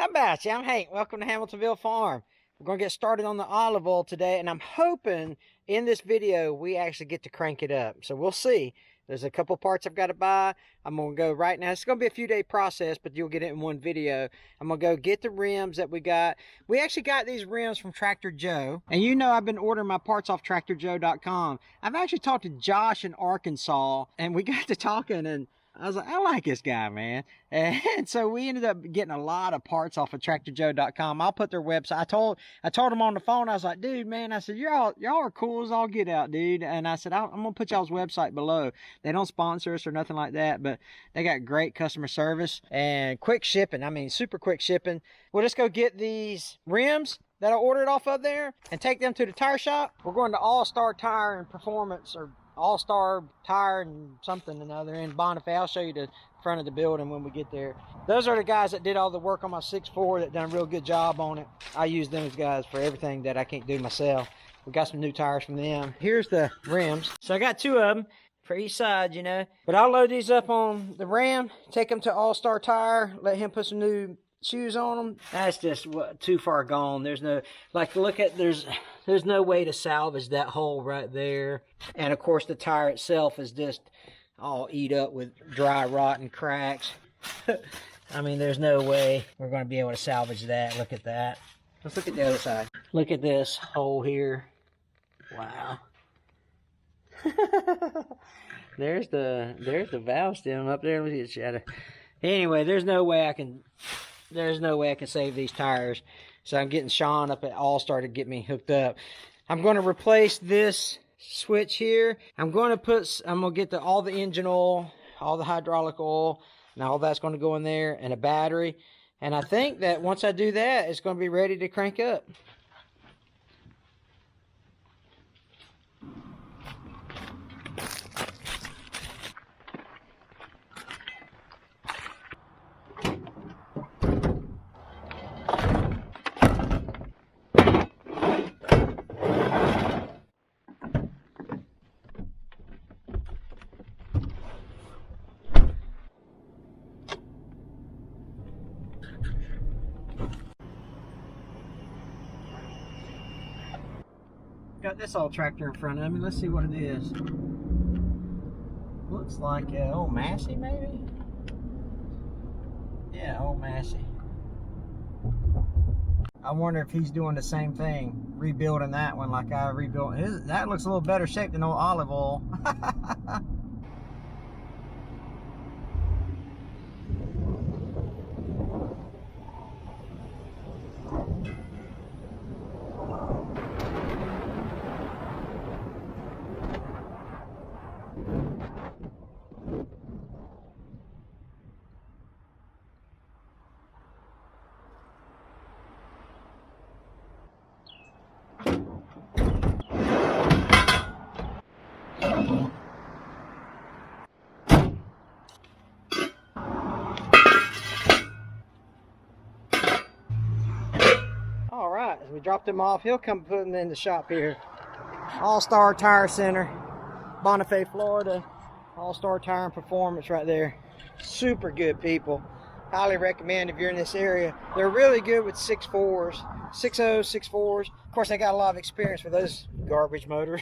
How about you? I'm Hank. Welcome to Hamiltonville Farm. We're going to get started on the olive oil today, and I'm hoping in this video we actually get to crank it up. So we'll see. There's a couple parts I've got to buy. I'm going to go right now. It's going to be a few day process, but you'll get it in one video. I'm going to go get the rims that we got. We actually got these rims from Tractor Joe. And you know I've been ordering my parts off TractorJoe.com. I've actually talked to Josh in Arkansas, and we got to talking, and I was like, I like this guy, man. And so we ended up getting a lot of parts off of TractorJoe.com. I'll put their website. I told him on the phone, I was like, dude, man, I said, y'all are cool as all get out, dude. And I said, I'm going to put y'all's website below. They don't sponsor us or nothing like that, but they got great customer service and quick shipping. I mean, super quick shipping. We'll just go get these rims that I ordered off of there and take them to the tire shop. We're going to All-Star Tire and Performance, or All-Star Tire and something another in Bonifay. I'll show you the front of the building when we get there. Those are the guys that did all the work on my 6.4 that done a real good job on it. I use those guys for everything that I can't do myself. We got some new tires from them. Here's the rims. So I got two of them for each side, you know. But I'll load these up on the Ram, take them to All-Star Tire, let him put some new shoes on them. That's just too far gone. There's no, like, look at, there's no way to salvage that hole right there. And of course the tire itself is just all eat up with dry rot and cracks. I mean, there's no way we're going to be able to salvage that. Look at that. Let's look at the other side. Look at this hole here. Wow. there's the valve stem up there. Let me see the shadow. Anyway, there's no way I can save these tires. So I'm getting Sean up at All-Star to get me hooked up. I'm going to replace this switch here. I'm going to get all the engine oil, all the hydraulic oil, and all that's going to go in there, and a battery. And I think that once I do that, it's going to be ready to crank up. Got this old tractor in front of me. Let's see what it is. Looks like old Massey, maybe? Yeah, old Massey. I wonder if he's doing the same thing, rebuilding that one like I rebuilt his. That looks a little better shape than old olive oil. All right, as we dropped him off, he'll come put him in the shop here. All-Star Tire Center, Bonifay, Florida. All-Star Tire and Performance right there. Super good people. Highly recommend if you're in this area. They're really good with 6.4s, 6.0s, 6.4s. Of course, they got a lot of experience with those garbage motors.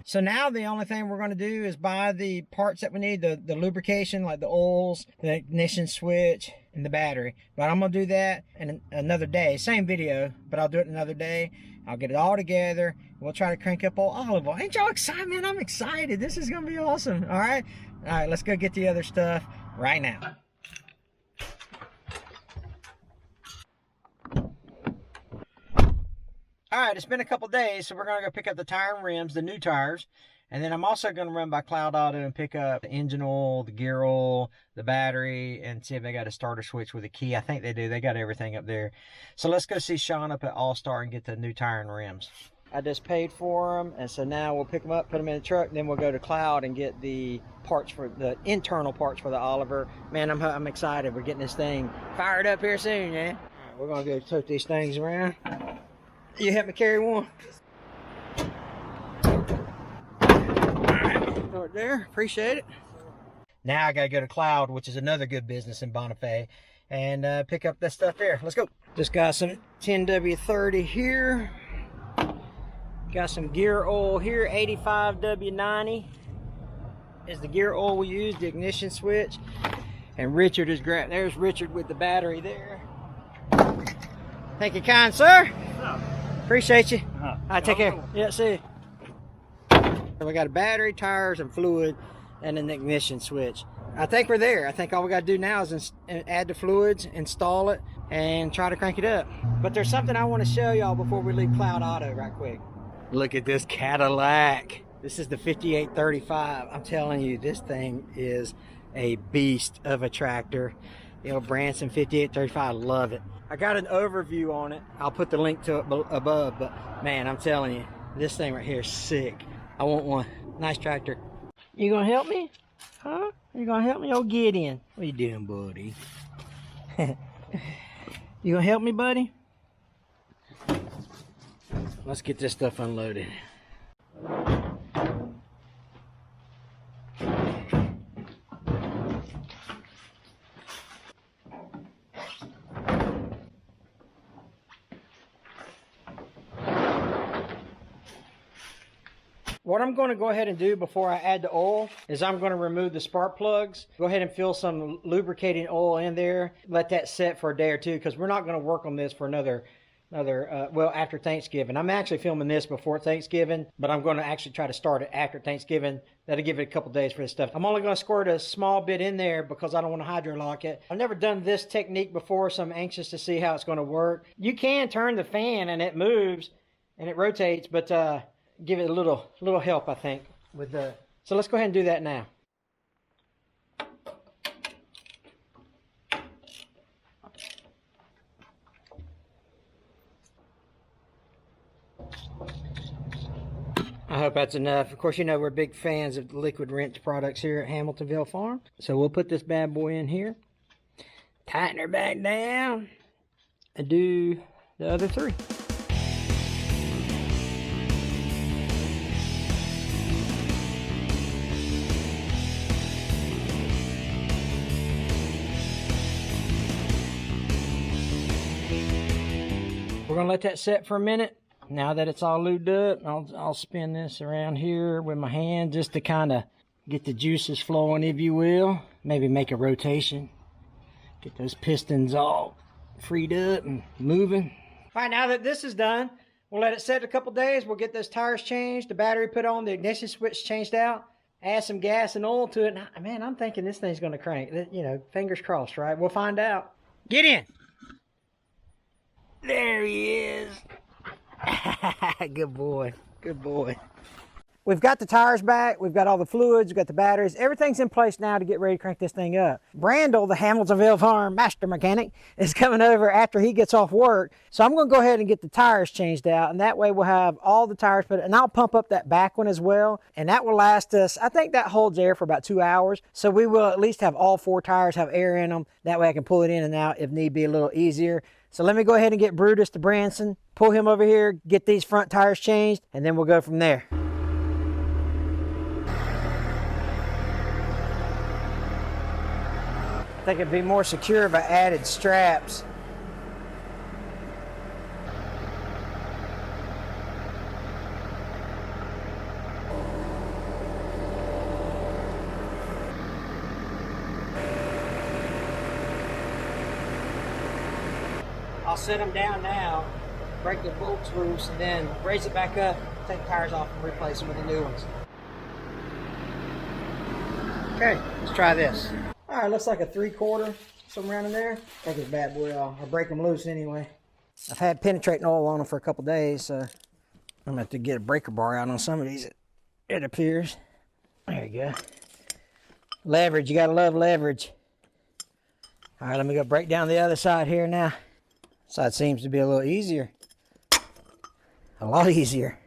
So now the only thing we're going to do is buy the parts that we need, the lubrication, like the oils, the ignition switch, and the battery. But I'm going to do that in another day. Same video, but I'll do it another day. I'll get it all together. We'll try to crank up old olive oil. Ain't y'all excited, man? I'm excited. This is going to be awesome. All right, let's go get the other stuff right now. All right, it's been a couple days, so we're going to go pick up the tire and rims, the new tires. And then I'm also going to run by Cloud Auto and pick up the engine oil, the gear oil, the battery, and see if they got a starter switch with a key. I think they do. They got everything up there. So let's go see Sean up at All-Star and get the new tire and rims. I just paid for them, and so now we'll pick them up, put them in the truck, and then we'll go to Cloud and get the parts for the internal parts for the Oliver. Man, I'm excited. We're getting this thing fired up here soon, man. All right, we're going to go tote these things around. You help me carry one? Right there, appreciate it. Now I gotta go to Cloud, which is another good business in Bonifay, and pick up that stuff there. Let's go. Just got some 10W30 here. Got some gear oil here, 85W90 is the gear oil we use, the ignition switch. And Richard is grabbed. There's Richard with the battery there. Thank you, kind sir. Appreciate you. All right, take care. Yeah, see you. So we got a battery, tires, and fluid, and an ignition switch. I think we're there. I think all we got to do now is add the fluids, install it, and try to crank it up. But there's something I want to show y'all before we leave Cloud Auto right quick. Look at this Cadillac. This is the 5835. I'm telling you, this thing is a beast of a tractor. You know, Branson 5835, I love it. I got an overview on it. I'll put the link to it above, but man, I'm telling you, this thing right here is sick. I want one. Nice tractor. You gonna help me? Huh? You gonna help me? Oh, Gideon. What you doing, buddy? You gonna help me, buddy? Let's get this stuff unloaded. What I'm going to go ahead and do before I add the oil is I'm going to remove the spark plugs. Go ahead and fill some lubricating oil in there. Let that set for a day or two, because we're not going to work on this for another well, after Thanksgiving. I'm actually filming this before Thanksgiving, but I'm going to actually try to start it after Thanksgiving. That'll give it a couple days for this stuff. I'm only going to squirt a small bit in there because I don't want to hydrolock it. I've never done this technique before, so I'm anxious to see how it's going to work. You can turn the fan and it moves and it rotates, but give it a little help, I think, with the. So let's go ahead and do that now. I hope that's enough. Of course, you know we're big fans of the liquid rinse products here at Hamiltonville Farm. So we'll put this bad boy in here, tighten her back down, and do the other three. We're gonna let that set for a minute. Now that it's all lubed up, I'll spin this around here with my hand just to kind of get the juices flowing, if you will. Maybe make a rotation. Get those pistons all freed up and moving. All right, now that this is done, we'll let it set a couple days. We'll get those tires changed, the battery put on, the ignition switch changed out, add some gas and oil to it. And man, I'm thinking this thing's gonna crank. You know, fingers crossed, right? We'll find out. Get in. There he is. Good boy. Good boy. We've got the tires back. We've got all the fluids. We've got the batteries. Everything's in place now to get ready to crank this thing up. Brandel, the Hamiltonville Farm master mechanic, is coming over after he gets off work. So I'm going to go ahead and get the tires changed out. And that way we'll have all the tires put in. And I'll pump up that back one as well. And that will last us, I think that holds air for about 2 hours. So we will at least have all 4 tires have air in them. That way I can pull it in and out if need be a little easier. So let me go ahead and get Brutus to Branson, pull him over here, get these front tires changed, and then we'll go from there. I think it'd be more secure if I added straps. I'll set them down now, break the bolts loose, and then raise it back up, take the tires off, and replace them with the new ones. Okay, let's try this. All right, looks like a 3/4, somewhere around in there. Take this bad boy off. I'll break them loose anyway. I've had penetrating oil on them for a couple days, so I'm gonna have to get a breaker bar out on some of these, it appears. There you go. Leverage, you gotta love leverage. All right, let me go break down the other side here now. Side seems to be a little easier. A lot easier.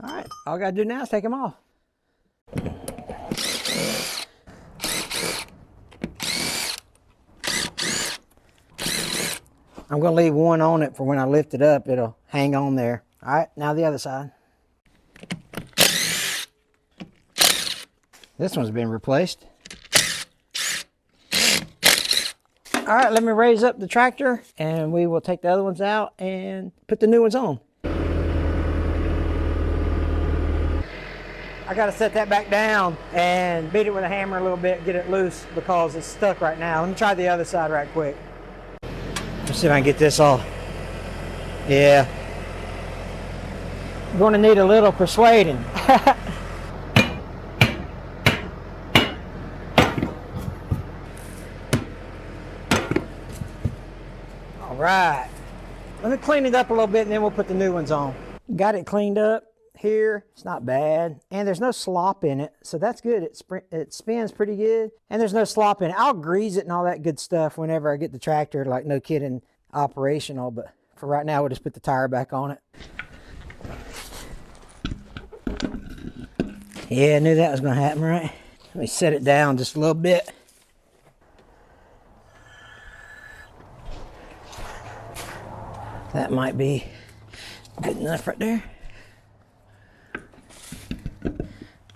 All right, all I gotta do now is take them off. I'm gonna leave one on it for when I lift it up, it'll hang on there. All right, now the other side. This one's been replaced. All right, let me raise up the tractor and we will take the other ones out and put the new ones on. I gotta set that back down and beat it with a hammer a little bit, get it loose because it's stuck right now. Let me try the other side right quick. Let's see if I can get this off. Yeah. I'm gonna need a little persuading. All right. Let me clean it up a little bit and then we'll put the new ones on. Got it cleaned up here. It's not bad. And there's no slop in it, so that's good. It spins pretty good. And there's no slop in it. I'll grease it and all that good stuff whenever I get the tractor, like no kidding, operational. But for right now, we'll just put the tire back on it. Yeah, I knew that was going to happen, right? Let me set it down just a little bit. That might be good enough right there.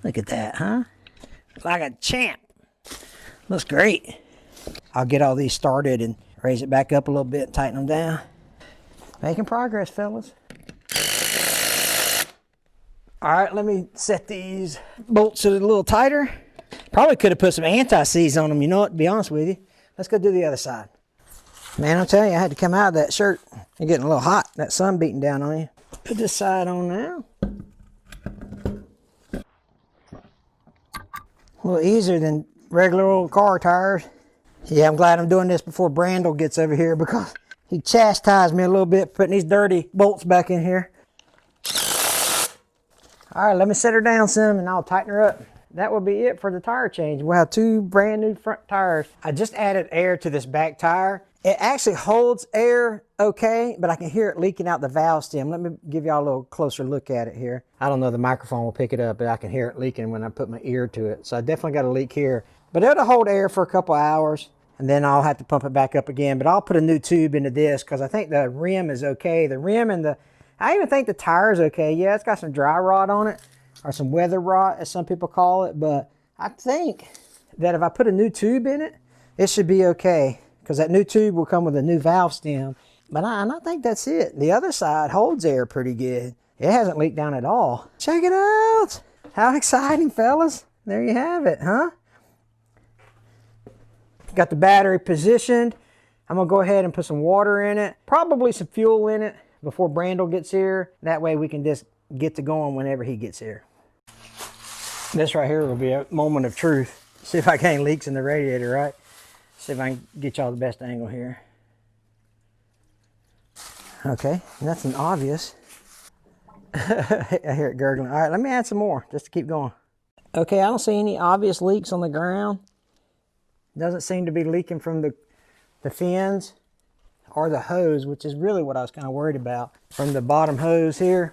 Look at that, huh? Like a champ. Looks great. I'll get all these started and raise it back up a little bit, tighten them down. Making progress, fellas. All right, let me set these bolts a little tighter. Probably could have put some anti-seize on them, you know what, to be honest with you. Let's go do the other side. Man, I'm telling you, I had to come out of that shirt. You're getting a little hot, that sun beating down on you. Put this side on now. A little easier than regular old car tires. Yeah, I'm glad I'm doing this before Brandel gets over here because he chastised me a little bit putting these dirty bolts back in here. All right, let me set her down some and I'll tighten her up. That will be it for the tire change. We'll have 2 brand new front tires. I just added air to this back tire. It actually holds air okay, but I can hear it leaking out the valve stem. Let me give y'all a little closer look at it here. I don't know if the microphone will pick it up, but I can hear it leaking when I put my ear to it. So I definitely got a leak here. But it'll hold air for a couple hours, and then I'll have to pump it back up again. But I'll put a new tube into this because I think the rim is okay. The rim and I even think the tire is okay. Yeah, it's got some dry rot on it, or some weather rot, as some people call it. But I think that if I put a new tube in it, it should be okay. Because that new tube will come with a new valve stem. But I think that's it. The other side holds air pretty good. It hasn't leaked down at all. Check it out. How exciting, fellas. There you have it, huh? Got the battery positioned. I'm going to go ahead and put some water in it. Probably some fuel in it before Brandel gets here. That way we can just get to going whenever he gets here. This right here will be a moment of truth. See if I got any leaks in the radiator, right? See if I can get y'all the best angle here. Okay, nothing obvious. I hear it gurgling. All right, let me add some more just to keep going. Okay, I don't see any obvious leaks on the ground. Doesn't seem to be leaking from the fins or the hose, which is really what I was kind of worried about. From the bottom hose here,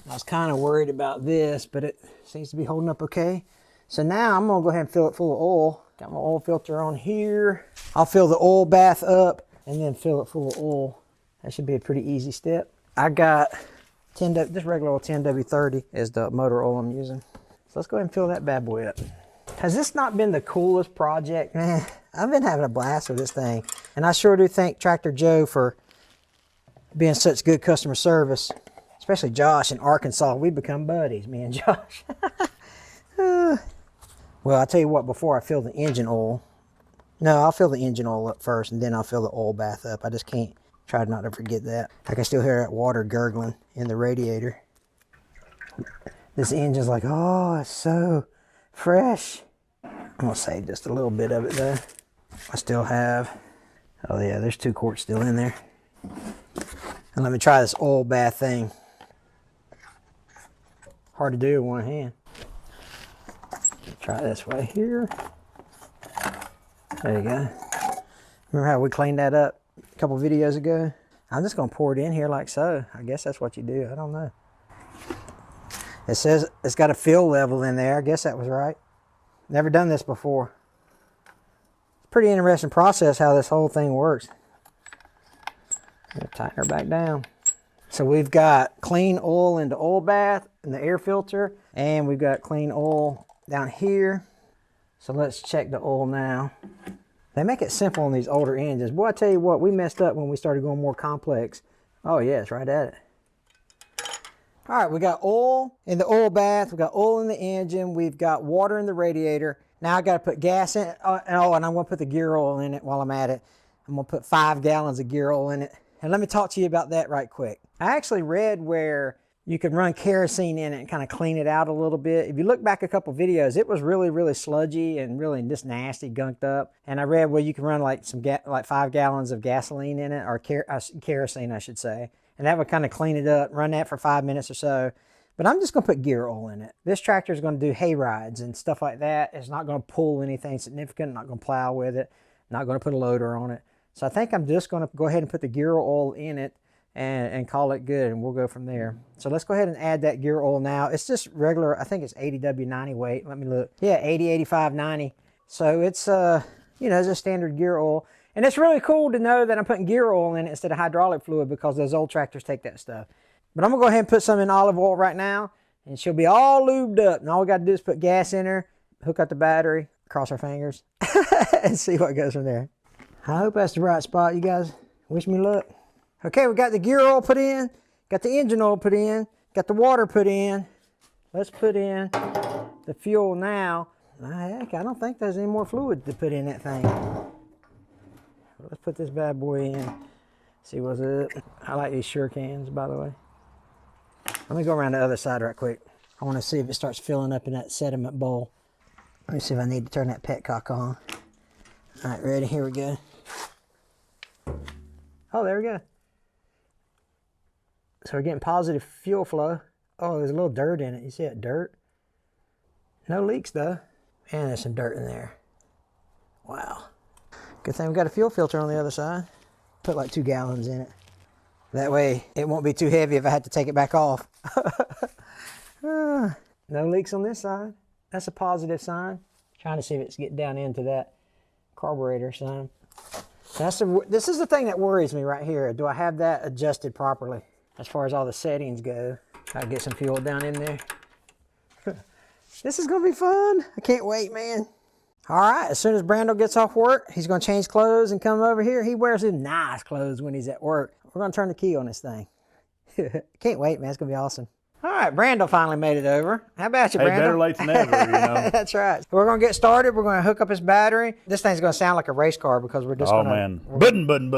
I was kind of worried about this, but it seems to be holding up okay. So now I'm gonna go ahead and fill it full of oil. Got my oil filter on here. I'll fill the oil bath up and then fill it full of oil. That should be a pretty easy step. I got this regular oil 10W30 is the motor oil I'm using. So let's go ahead and fill that bad boy up. Has this not been the coolest project? Man, I've been having a blast with this thing. And I sure do thank Tractor Joe for being such good customer service. Especially Josh in Arkansas. We've become buddies, me and Josh. Well, I'll tell you what, before I fill the engine oil, no, I'll fill the engine oil up first and then I'll fill the oil bath up. I just can't try not to forget that. I can still hear that water gurgling in the radiator. This engine's like, oh, it's so fresh. I'm gonna save just a little bit of it though. I still have, oh yeah, there's 2 quarts still in there. And let me try this oil bath thing. Hard to do with one hand. Try this way here. There you go. Remember how we cleaned that up a couple videos ago? I'm just gonna pour it in here like so. I guess that's what you do, I don't know. It says it's got a fill level in there. I guess that was right. Never done this before. Pretty interesting process how this whole thing works. Tighten her back down. So we've got clean oil in the oil bath and the air filter, and we've got clean oil down here. So let's check the oil now. They make it simple on these older engines. Boy, I tell you what, we messed up when we started going more complex. Oh yeah, it's right at it. All right, we got oil in the oil bath. We got oil in the engine. We've got water in the radiator. Now I got to put gas in it. Oh, and I'm going to put the gear oil in it while I'm at it. I'm going to put 5 gallons of gear oil in it. And let me talk to you about that right quick. I actually read where you can run kerosene in it and kind of clean it out a little bit. If you look back a couple videos, it was really, really sludgy and really just nasty, gunked up. And I read where you can run like 5 gallons of gasoline in it, or kerosene, I should say. And that would kind of clean it up, run that for 5 minutes or so. But I'm just going to put gear oil in it. This tractor is going to do hay rides and stuff like that. It's not going to pull anything significant, not going to plow with it, not going to put a loader on it. So I think I'm just going to go ahead and put the gear oil in it and call it good, and we'll go from there. So let's go ahead and add that gear oil now. It's just regular, I think it's 80W90 weight. Let me look. Yeah, 80, 85, 90. So it's, you know, it's a standard gear oil. And it's really cool to know that I'm putting gear oil in it instead of hydraulic fluid, because those old tractors take that stuff. But I'm going to go ahead and put some in olive oil right now, and she'll be all lubed up. And all we got to do is put gas in her, hook up the battery, cross our fingers, and see what goes from there. I hope that's the right spot, you guys. Wish me luck. Okay, we got the gear oil put in, got the engine oil put in, got the water put in. Let's put in the fuel now. Heck, I don't think there's any more fluid to put in that thing. Let's put this bad boy in, see what's up. I like these sure cans, by the way. Let me go around the other side right quick. I want to see if it starts filling up in that sediment bowl. Let me see if I need to turn that petcock on. All right, ready? Here we go. Oh, there we go. So we're getting positive fuel flow. Oh, there's a little dirt in it. You see that dirt? No leaks, though. And there's some dirt in there. Wow. Good thing we got a fuel filter on the other side. Put like 2 gallons in it. That way it won't be too heavy if I had to take it back off. No leaks on this side. That's a positive sign. Trying to see if it's getting down into that carburetor sign. This is the thing that worries me right here. Do I have that adjusted properly as far as all the settings go? Try to get some fuel down in there. This is going to be fun. I can't wait, man. All right, as soon as Brando gets off work, he's going to change clothes and come over here. He wears his nice clothes when he's at work. We're going to turn the key on this thing. Can't wait, man. It's going to be awesome. All right, Brando finally made it over. How about you, Brando? Hey, better late than never, you know. That's right. We're going to get started. We're going to hook up his battery. This thing's going to sound like a race car because we're just going to... Oh, man. Button.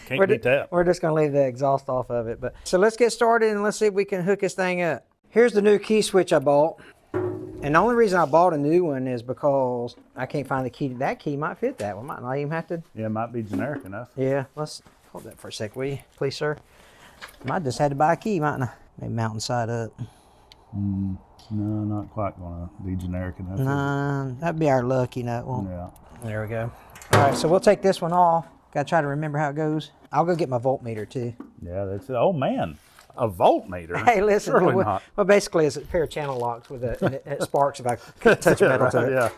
Can't beat that. We're just going to leave the exhaust off of it. So let's get started and let's see if we can hook this thing up. Here's the new key switch I bought. And the only reason I bought a new one is because I can't find the key. That key might fit that one. Might not even have to. Yeah, it might be generic enough. Yeah, let's hold that for a sec, will you? Please, sir. Might just had to buy a key, mightn't I? Maybe mountain side up. No, not quite going to be generic enough. Nah, that'd be our luck, you know. Well, yeah. There we go. All right, so we'll take this one off. Got to try to remember how it goes. I'll go get my voltmeter, too. Yeah, that's it. Oh, man. A voltmeter? Hey, listen. Surely not. Well, basically, it's a pair of channel locks with and it sparks if I touch metal to it. Yeah.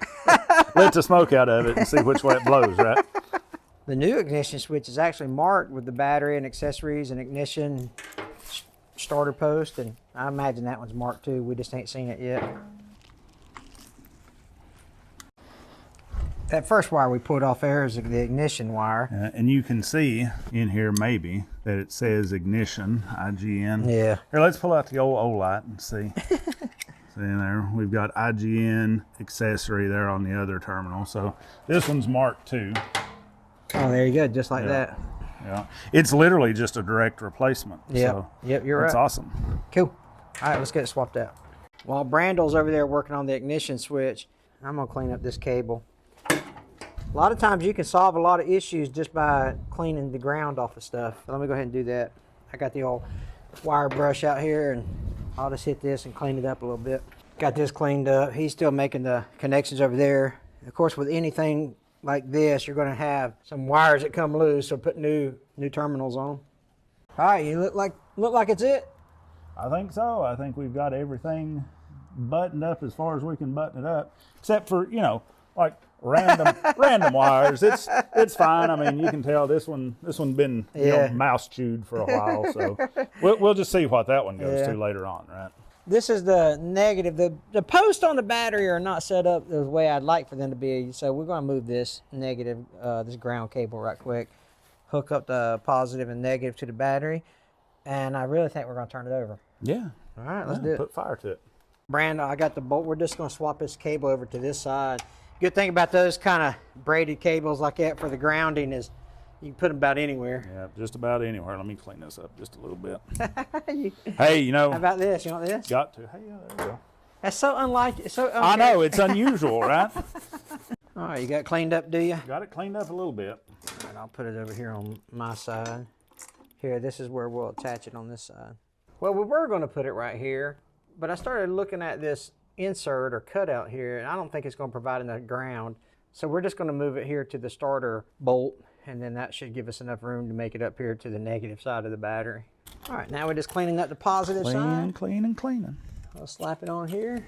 Let the smoke out of it and see which way it blows, right? The new ignition switch is actually marked with the battery and accessories and ignition starter post, and I imagine that one's marked too. We just ain't seen it yet. That first wire we pulled off there is the ignition wire. And you can see in here maybe that it says ignition, IGN. Yeah. Here, let's pull out the old O-light and see. See there, we've got IGN accessory there on the other terminal. So this one's marked too. Oh, there you go, just like that. Yeah, it's literally just a direct replacement. Yeah. So yep, you're right. that's awesome. Cool. All right, let's get it swapped out. While Brando's over there working on the ignition switch, I'm gonna clean up this cable. A lot of times you can solve a lot of issues just by cleaning the ground off of stuff. So let me go ahead and do that. I got the old wire brush out here, and I'll just hit this and clean it up a little bit. Got this cleaned up. He's still making the connections over there. Of course, with anything like this, you're going to have some wires that come loose, so put new terminals on. All right, you look like it's it? I think so. I think we've got everything buttoned up as far as we can button it up, except for, you know, like random wires. It's fine. I mean, you can tell this one been you know, mouse chewed for a while, so we'll just see what that one goes to later on, right? This is the negative. The posts on the battery are not set up the way I'd like for them to be. So we're going to move this negative, this ground cable right quick. Hook up the positive and negative to the battery. And I really think we're going to turn it over. Yeah. All right, let's do it. Put fire to it. Brandon, I got the bolt. We're just going to swap this cable over to this side. Good thing about those kind of braided cables like that for the grounding is you can put them about anywhere. Yeah, just about anywhere. Let me clean this up just a little bit. Hey, you know. How about this? You want this? Got to. Hey, yeah, there you go. That's so unlike it. So I know, it's unusual, right? All right, you got it cleaned up, do you? Got it cleaned up a little bit. All right, I'll put it over here on my side. Here, this is where we'll attach it on this side. Well, we were going to put it right here, but I started looking at this insert or cutout here, and I don't think it's going to provide enough ground. So we're just going to move it here to the starter bolt, and then that should give us enough room to make it up here to the negative side of the battery. All right, now we're just cleaning up the positive side. Cleaning. I'll slap it on here.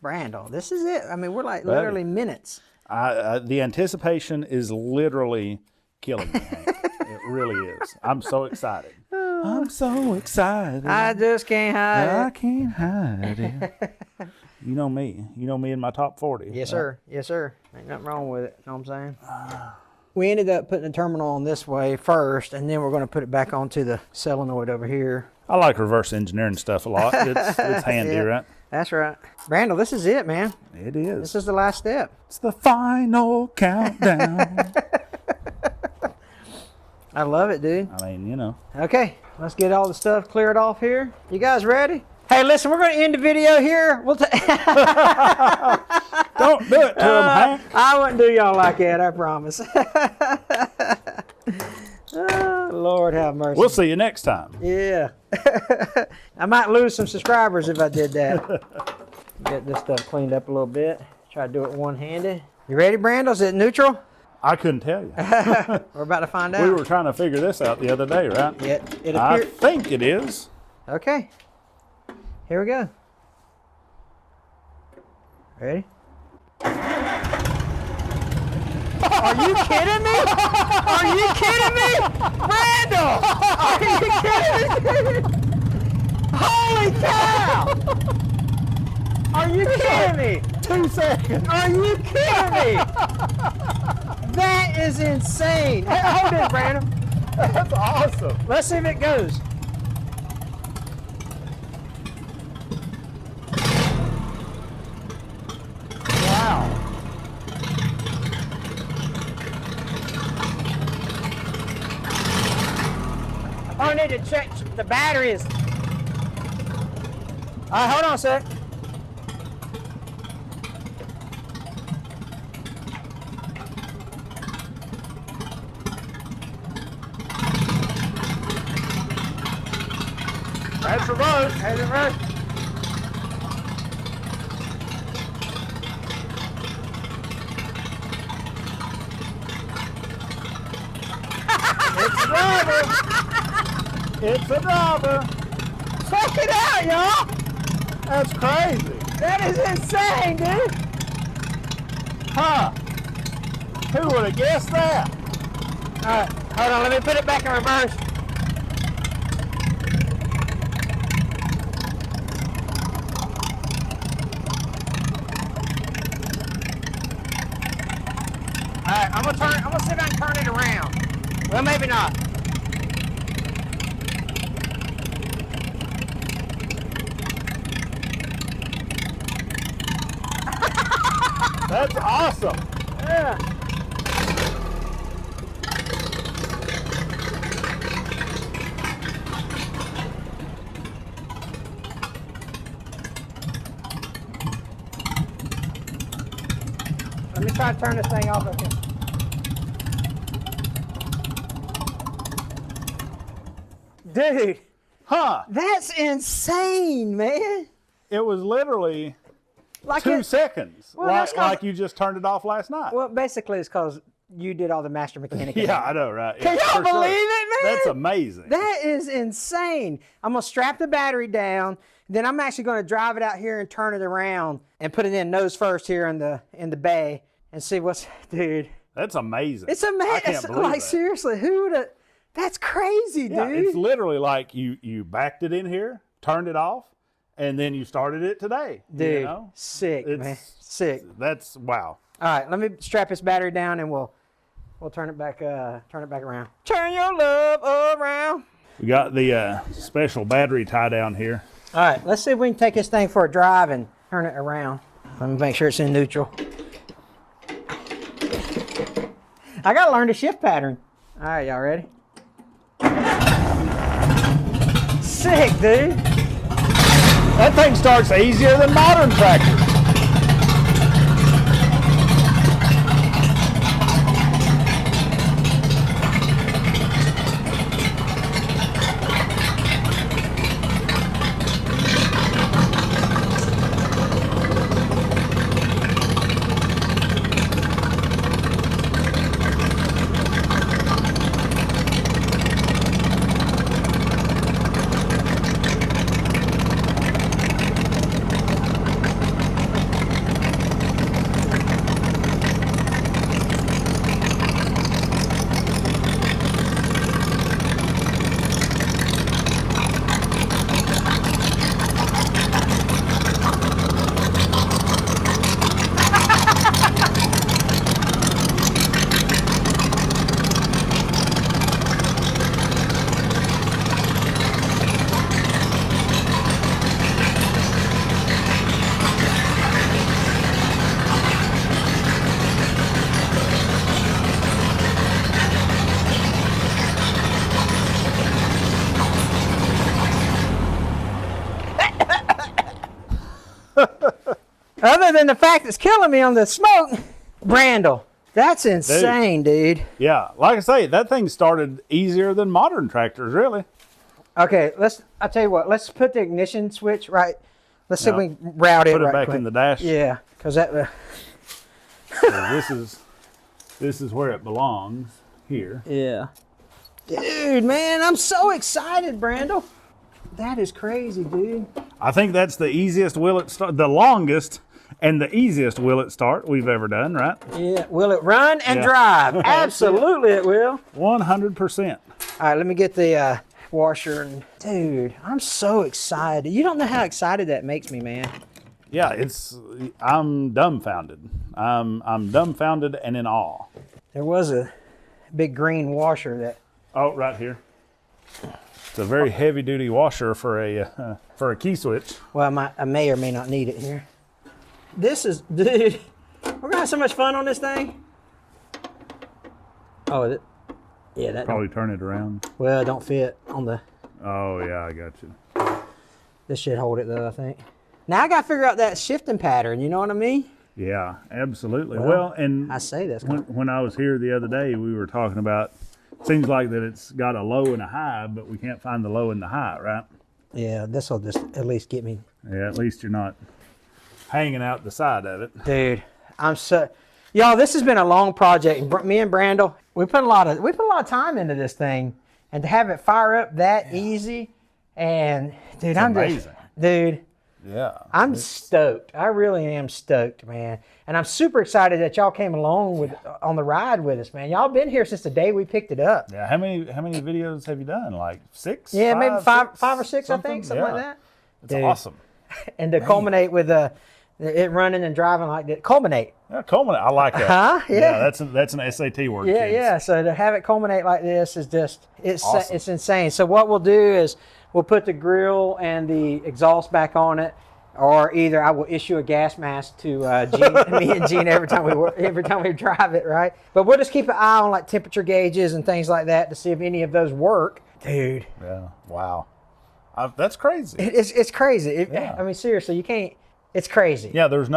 Brando, this is it. I mean, we're like literally minutes. The anticipation is literally killing me, Hank. It really is. I'm so excited. I'm so excited. I just can't hide it. I can't hide it. You know me. You know me in my top 40. Yes, sir. Yes, sir. Ain't nothing wrong with it. Know what I'm saying? We ended up putting the terminal on this way first, and then we're going to put it back onto the solenoid over here. I like reverse engineering stuff a lot. It's handy, right? That's right. Brandon, this is it, man. It is. This is the last step. It's the final countdown. I love it, dude. I mean, you know. Okay, let's get all the stuff cleared off here. You guys ready? Hey, listen, we're going to end the video here. We'll Don't do it to him, Hank. I wouldn't do y'all like that, I promise. Oh, Lord have mercy. We'll see you next time. Yeah. I might lose some subscribers if I did that. Get this stuff cleaned up a little bit. Try to do it one-handed. You ready, Brando? Is it neutral? I couldn't tell you. We're about to find out. We were trying to figure this out the other day, right? Yeah, it I appears. think it is. Okay. Here we go. Ready? Are you kidding me? Are you kidding me? Randall! Are you kidding me? Holy cow! Are you kidding me? 2 seconds. Are you kidding me? That is insane. Hey, hold it, Brandon. That's awesome. Let's see if it goes. Wow. Oh, I need to check the batteries. All right, hold on a sec. That's reverse. There's the reverse. It's a driver. It's a driver. Check it out, y'all. That's crazy. That is insane, dude. Huh. Who would have guessed that? All right, hold on. Let me put it back in reverse. All right, I'm gonna see if I can turn it around. Well, maybe not. That's awesome. Yeah. Let me try to turn this thing off. Okay. Dude, Huh. that's insane, man. It was literally Like 2 it, seconds. Well, that's 'cause- like you just turned it off last night. well, basically, it's because you did all the master mechanic. Yeah, I know, right? Can Yeah, y'all for believe sure. it, man? That's amazing. That is insane. I'm gonna strap the battery down. Then I'm actually gonna drive it out here and turn it around and put it in nose first here in the bay and see what's, dude. That's amazing. It's I amazing. can't believe Like that. seriously, who would have? That's crazy, Yeah, dude. it's literally like you backed it in here, turned it off, and then you started it today. Dude, you know? sick, man. Sick. That's wow. All right, let me strap this battery down and we'll turn it back around. Turn your love around. We got the special battery tie down here. All right, let's see if we can take this thing for a drive and turn it around. Let me make sure it's in neutral. I gotta learn the shift pattern. All right, y'all ready? Sick, dude. That thing starts easier than modern tractors. Other than the fact it's killing me on the smoke, Brandel, that's insane, dude. Yeah, like I say, that thing started easier than modern tractors, really. Okay, I'll tell you what, let's put the ignition switch right. Let's see if we can route it right Put it back quick. in the dash. Yeah, because that... So this is where it belongs, here. Yeah. Dude, man, I'm so excited, Brandel. That is crazy, dude. I think that's the easiest willet start, the longest and the easiest willet start we've ever done, right? Yeah. Will it run and Yeah. drive? Absolutely it will. 100%. All right, let me get the washer. Dude, I'm so excited. You don't know how excited that makes me, man. Yeah, I'm dumbfounded. I'm dumbfounded and in awe. There was a big green washer that... Oh, right here. It's a very heavy-duty washer for a key switch. Well, I may or may not need it here. This is... Dude, we're going to have so much fun on this thing. Oh, yeah, that... Probably turn it around. Well, it don't fit on the... Oh, yeah, I got you. This should hold it, though, I think. Now I got to figure out that shifting pattern, you know what I mean? Yeah, absolutely. Well, and I say this. when I was here the other day, we were talking about, seems like that it's got a low and a high, but we can't find the low and the high, right? Yeah, this will just at least get me. Yeah, at least you're not hanging out the side of it. Dude, I'm so... Y'all, this has been a long project. Me and Brandel, we put a lot of time into this thing, and to have it fire up that easy, and dude, I'm amazing. just... Dude... Yeah. I'm stoked. I really am stoked, man. And I'm super excited that y'all came along on the ride with us, man. Y'all been here since the day we picked it up. Yeah. How many videos have you done? Like 6? Yeah, maybe five or six, something? I think, something like that. It's awesome. And to culminate with it running and driving like that. Culminate. Yeah, culminate. I like that. Huh? Yeah. That's an SAT word. Yeah, kids. yeah. So to have it culminate like this is just, Awesome. It's insane. So what we'll do is we'll put the grill and the exhaust back on it, or either I will issue a gas mask to me and Gene every time we drive it, right? But we'll just keep an eye on like temperature gauges and things like that to see if any of those work. Dude. Yeah. Wow. That's crazy. It's crazy. Yeah. I mean, seriously, you can't. It's crazy. Yeah. There was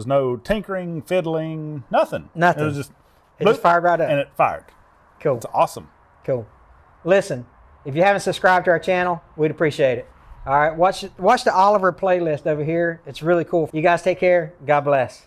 no tinkering, fiddling, nothing. Nothing. It was just. It just fired right up. And it fired. Cool. It's awesome. Cool. Listen, if you haven't subscribed to our channel, we'd appreciate it. All right, watch the Oliver playlist over here. It's really cool. You guys take care. God bless.